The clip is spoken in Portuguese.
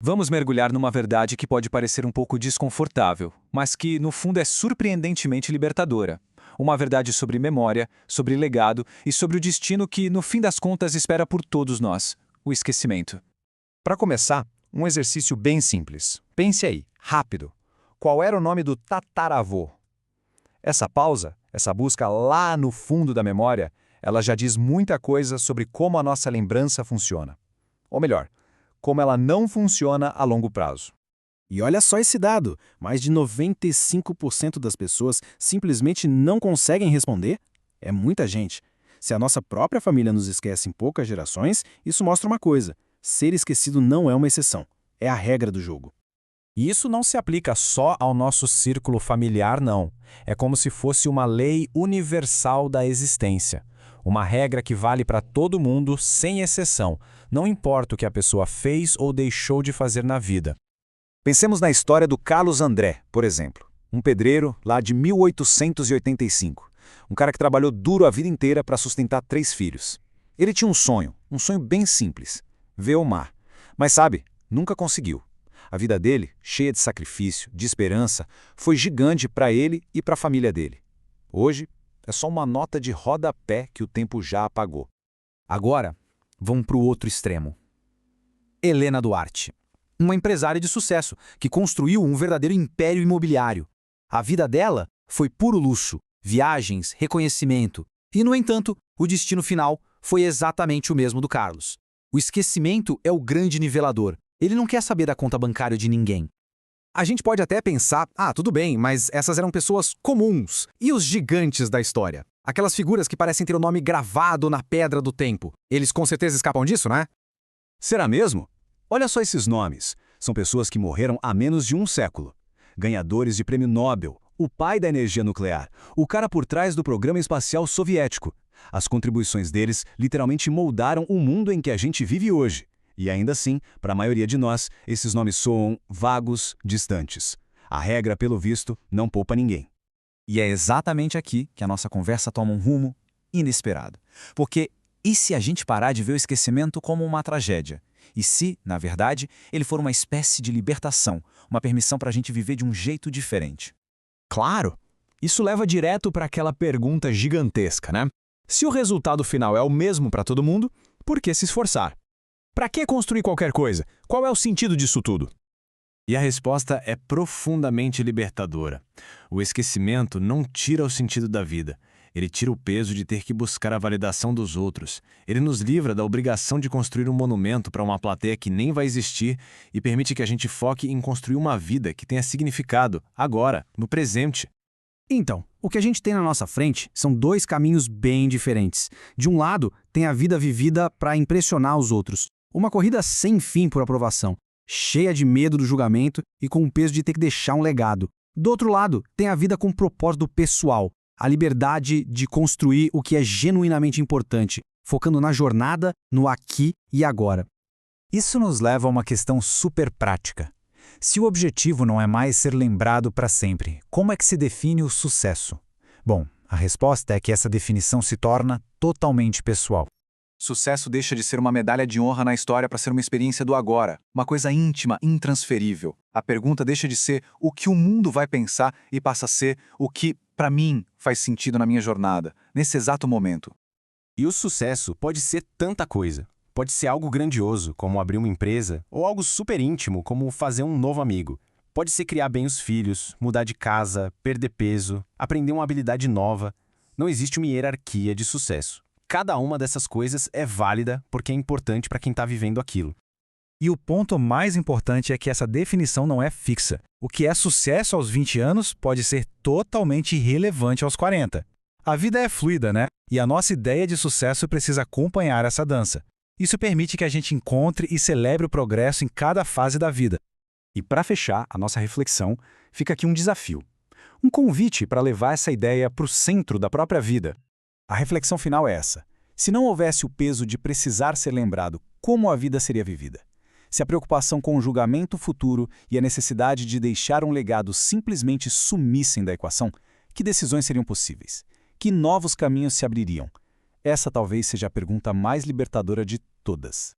Vamos mergulhar numa verdade que pode parecer um pouco desconfortável, mas que, no fundo, é surpreendentemente libertadora. Uma verdade sobre memória, sobre legado e sobre o destino que, no fim das contas, espera por todos nós: o esquecimento. Para começar, um exercício bem simples. Pense aí, rápido. Qual era o nome do tataravô? Essa pausa, essa busca lá no fundo da memória, ela já diz muita coisa sobre como a nossa lembrança funciona. Ou melhor, como ela não funciona a longo prazo. E olha só esse dado: mais de 95% das pessoas simplesmente não conseguem responder. É muita gente. Se a nossa própria família nos esquece em poucas gerações, isso mostra uma coisa: ser esquecido não é uma exceção, é a regra do jogo. E isso não se aplica só ao nosso círculo familiar, não. É como se fosse uma lei universal da existência. Uma regra que vale para todo mundo, sem exceção. Não importa o que a pessoa fez ou deixou de fazer na vida. Pensemos na história do Carlos André, por exemplo. Um pedreiro lá de 1885. Um cara que trabalhou duro a vida inteira para sustentar 3 filhos. Ele tinha um sonho bem simples: ver o mar. Mas sabe, nunca conseguiu. A vida dele, cheia de sacrifício, de esperança, foi gigante para ele e para a família dele. Hoje, é só uma nota de rodapé que o tempo já apagou. Agora, vamos para o outro extremo. Helena Duarte, uma empresária de sucesso que construiu um verdadeiro império imobiliário. A vida dela foi puro luxo, viagens, reconhecimento. E, no entanto, o destino final foi exatamente o mesmo do Carlos. O esquecimento é o grande nivelador. Ele não quer saber da conta bancária de ninguém. A gente pode até pensar, tudo bem, mas essas eram pessoas comuns. E os gigantes da história? Aquelas figuras que parecem ter o nome gravado na pedra do tempo. Eles com certeza escapam disso, né? Será mesmo? Olha só esses nomes. São pessoas que morreram há menos de um século. Ganhadores de prêmio Nobel, o pai da energia nuclear, o cara por trás do programa espacial soviético. As contribuições deles literalmente moldaram o mundo em que a gente vive hoje. E ainda assim, para a maioria de nós, esses nomes soam vagos, distantes. A regra, pelo visto, não poupa ninguém. E é exatamente aqui que a nossa conversa toma um rumo inesperado. Porque e se a gente parar de ver o esquecimento como uma tragédia? E se, na verdade, ele for uma espécie de libertação, uma permissão para a gente viver de um jeito diferente? Claro! Isso leva direto para aquela pergunta gigantesca, né? Se o resultado final é o mesmo para todo mundo, por que se esforçar? Para que construir qualquer coisa? Qual é o sentido disso tudo? E a resposta é profundamente libertadora. O esquecimento não tira o sentido da vida. Ele tira o peso de ter que buscar a validação dos outros. Ele nos livra da obrigação de construir um monumento para uma plateia que nem vai existir e permite que a gente foque em construir uma vida que tenha significado, agora, no presente. Então, o que a gente tem na nossa frente são 2 caminhos bem diferentes. De um lado, tem a vida vivida para impressionar os outros. Uma corrida sem fim por aprovação, cheia de medo do julgamento e com o peso de ter que deixar um legado. Do outro lado, tem a vida com propósito pessoal, a liberdade de construir o que é genuinamente importante, focando na jornada, no aqui e agora. Isso nos leva a uma questão super prática. Se o objetivo não é mais ser lembrado para sempre, como é que se define o sucesso? Bom, a resposta é que essa definição se torna totalmente pessoal. Sucesso deixa de ser uma medalha de honra na história para ser uma experiência do agora, uma coisa íntima, intransferível. A pergunta deixa de ser o que o mundo vai pensar e passa a ser o que, para mim, faz sentido na minha jornada, nesse exato momento. E o sucesso pode ser tanta coisa. Pode ser algo grandioso, como abrir uma empresa, ou algo super íntimo, como fazer um novo amigo. Pode ser criar bem os filhos, mudar de casa, perder peso, aprender uma habilidade nova. Não existe uma hierarquia de sucesso. Cada uma dessas coisas é válida porque é importante para quem está vivendo aquilo. E o ponto mais importante é que essa definição não é fixa. O que é sucesso aos 20 anos pode ser totalmente irrelevante aos 40. A vida é fluida, né? E a nossa ideia de sucesso precisa acompanhar essa dança. Isso permite que a gente encontre e celebre o progresso em cada fase da vida. E para fechar a nossa reflexão, fica aqui um desafio. Um convite para levar essa ideia para o centro da própria vida. A reflexão final é essa: se não houvesse o peso de precisar ser lembrado, como a vida seria vivida? Se a preocupação com o julgamento futuro e a necessidade de deixar um legado simplesmente sumissem da equação, que decisões seriam possíveis? Que novos caminhos se abririam? Essa talvez seja a pergunta mais libertadora de todas.